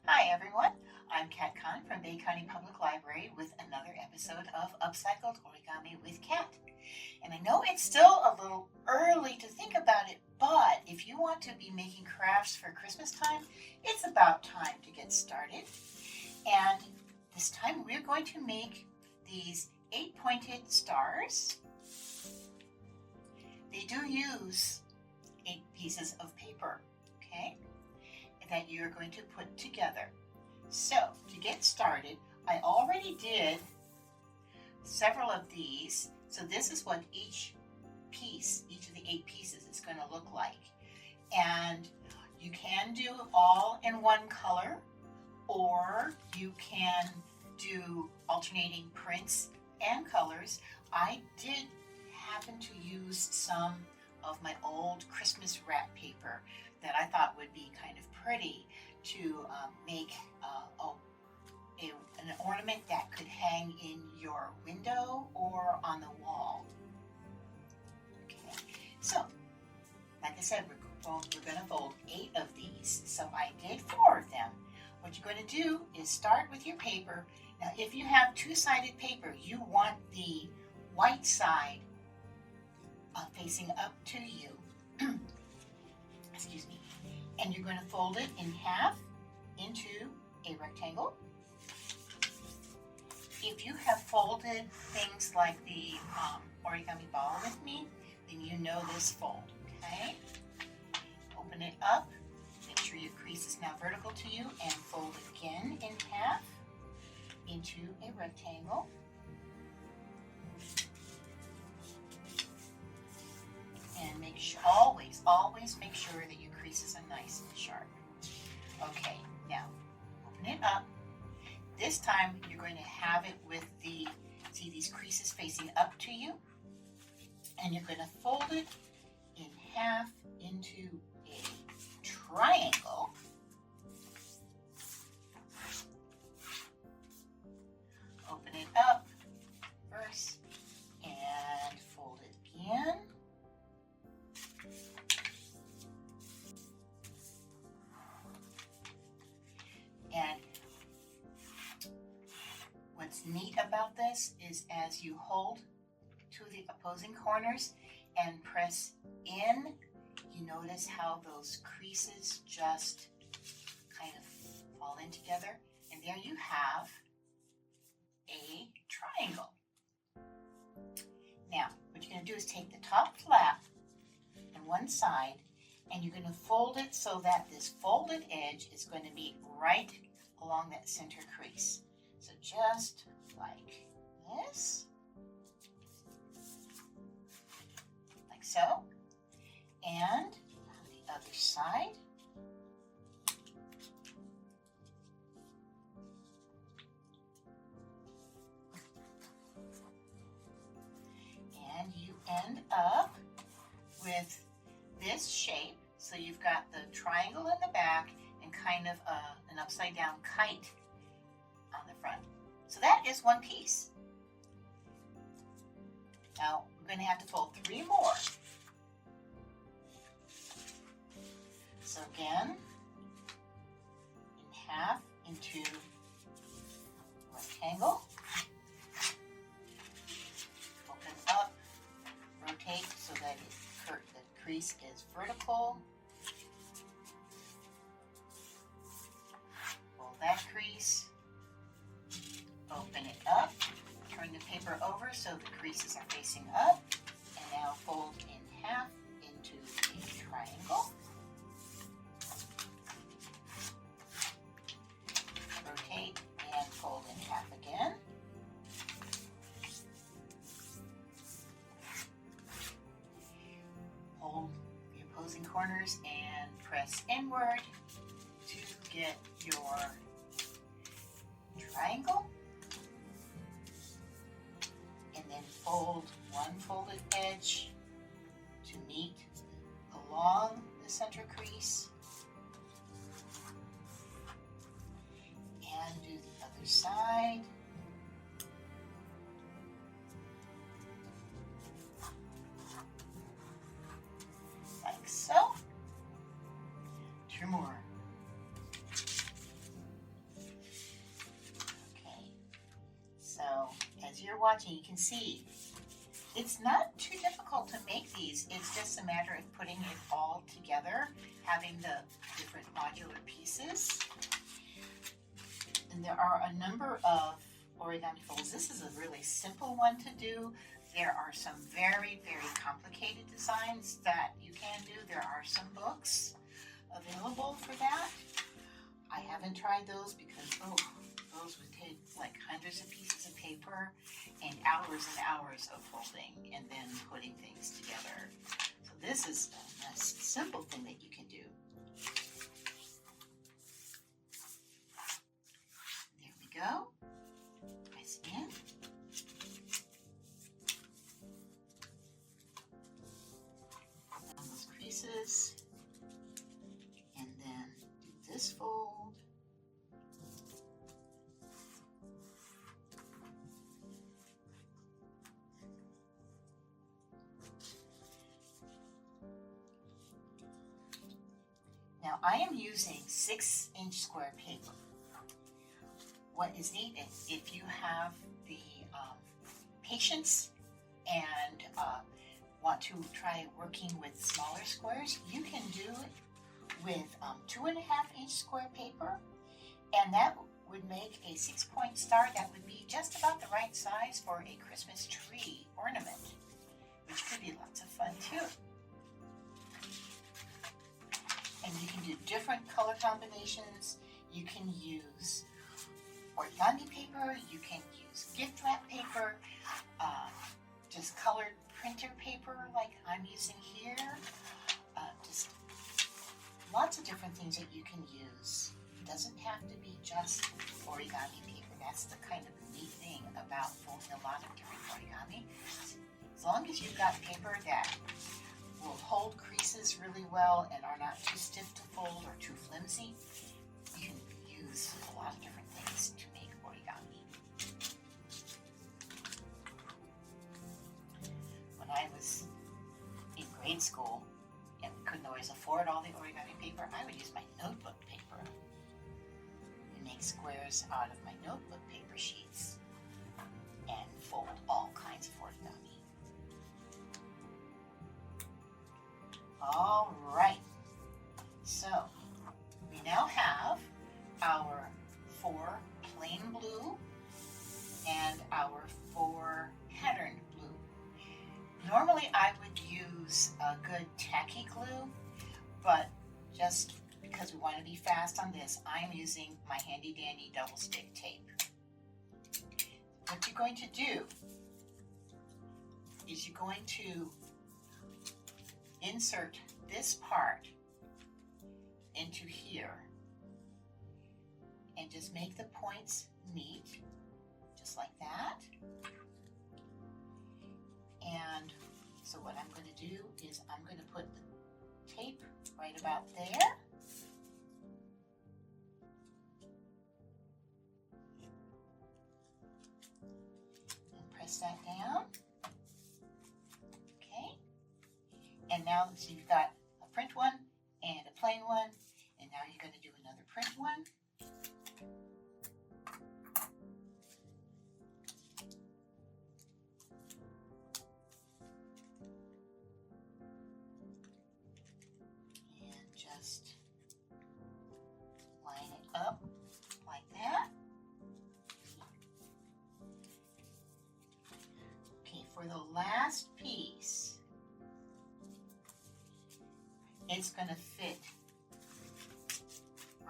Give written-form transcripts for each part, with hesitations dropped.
Hi everyone, I'm Kat Kahn from Bay County Public Library with another episode of UpCycled Origami with Kat. And I know it's still a little early to think about it, but if you want to be making crafts for Christmas time, it's about time to get started. And this time we're going to make these 8-pointed stars. They do use 8 pieces of paper, okay, that you're going to put together. So to get started, I already did several of these. So this is what each of the 8 pieces is going to look like. And you can do all in one color, or you can do alternating prints and colors. I did happen to use some of my old Christmas wrap paper that I thought would be kind of pretty to make an ornament that could hang in your window or on the wall. Okay, so like I said, we're going to fold 8 of these. So I did 4 of them. What you're going to do is start with your paper. Now, if you have 2-sided paper, you want the white side facing up to you. Excuse me. And you're going to fold it in half into a rectangle. If you have folded things like the origami ball with me, then you know this fold, okay? Open it up. Make sure your crease is now vertical to you, and fold again in half into a rectangle. And make sure, always make sure that your creases are nice and sharp. Okay, now open it up. This time you're going to have it with see these creases facing up to you, and you're going to fold it in half into a triangle. Open it up first and fold it again. And what's neat about this is as you hold to the opposing corners and press in, you notice how those creases just kind of fall in together. And there you have a triangle. Now, what you're going to do is take the top flap on one side, and you're going to fold it so that this folded edge is going to be right along that center crease. So just like this, like so, and on the other side. And you end up with this shape. So you've got the triangle in the back and kind of an upside down kite on the front. So that is one piece. Now we're going to have to fold 3 more. So again, in half into a rectangle. Open up, rotate so that the crease is vertical. Fold that crease. Open it up. Turn the paper over so the creases are facing up. And now fold in half into a triangle. Rotate and fold in half again. Hold the opposing corners and press inward to get your triangle. And then fold one folded edge to meet along the center crease. And do the other side. Like so. 2 more. watching. You can see it's not too difficult to make these. It's just a matter of putting it all together, having the different modular pieces. And there are a number of origami folds. This is a really simple one to do. There are some very, very complicated designs that you can do. There are some books available for that. I haven't tried those because, those would take like hundreds of pieces of paper and hours of folding and then putting things together. So this is a simple thing that you can do. There we go. Press in. Down those creases. And then do this fold. Now I am using 6-inch square paper. What is neat is if you have the patience and want to try working with smaller squares, you can do it with 2.5-inch square paper, and that would make a 6-point star that would be just about the right size for a Christmas tree ornament, which could be lots of fun too. And you can do different color combinations. You can use origami paper. You can use gift wrap paper, just colored printer paper like I'm using here. Just lots of different things that you can use. It doesn't have to be just origami paper. That's the kind of neat thing about folding a lot of different origami. As long as you've got paper that will hold creases really well and are not too stiff to fold or too flimsy, you can use a lot of different things to make origami. When I was in grade school and we couldn't always afford all the origami paper, I would use my notebook paper and make squares out of my notebook paper sheets and fold all kinds of origami. All right, so we now have our 4 plain blue and our 4 patterned blue. Normally I would use a good tacky glue, but just because we want to be fast on this, I'm using my handy dandy double stick tape. What you're going to do is you're going to insert this part into here and just make the points meet, just like that. And so what I'm going to do is I'm going to put the tape right about there. And press that down. And now so you've got a print one and a plain one, and now you're going to do another print one. And just line it up like that. Okay, for the last piece, it's going to fit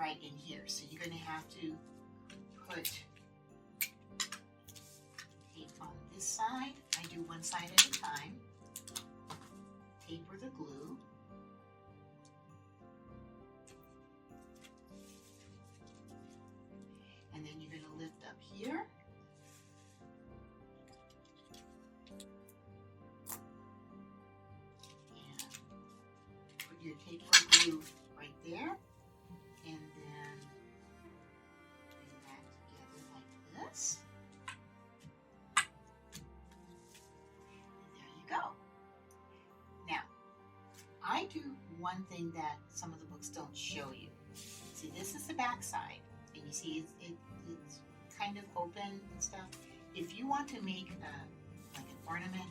right in here. So you're going to have to put tape on this side. I do one side at a time. Taper the glue. And then you're going to lift up here. Your tape glue right there, and then bring that together like this. And there you go. Now, I do one thing that some of the books don't show you. See, this is the back side, and you see it's kind of open and stuff. if you want to make like an ornament,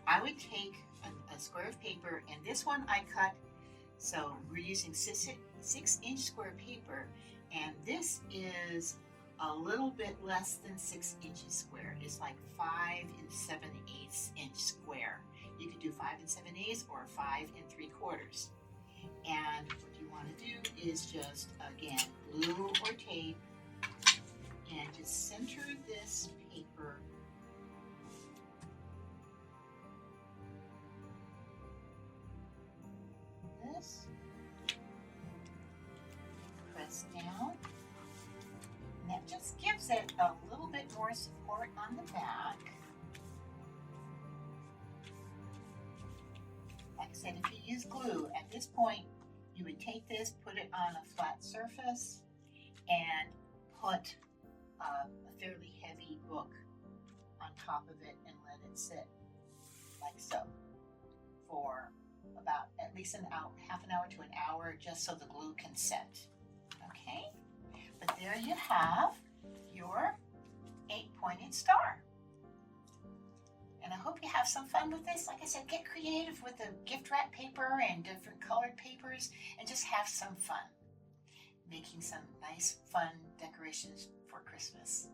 I would take a square of paper, and this one I cut, so we're using 6-inch square paper, and this is a little bit less than 6 inches square. It's like 5 7/8 inch square. You could do 5 7/8 or 5 3/4. And what you want to do is just, again, glue or tape, and just center this paper this, press down, and that just gives it a little bit more support on the back. Like I said, if you use glue, at this point, you would take this, put it on a flat surface, and put a fairly heavy book on top of it and let it sit like so for about at least an hour, half an hour to an hour, just so the glue can set. Okay, but there you have your 8-pointed star. And I hope you have some fun with this. Like I said, get creative with the gift wrap paper and different colored papers, and just have some fun making some nice, fun decorations for Christmas.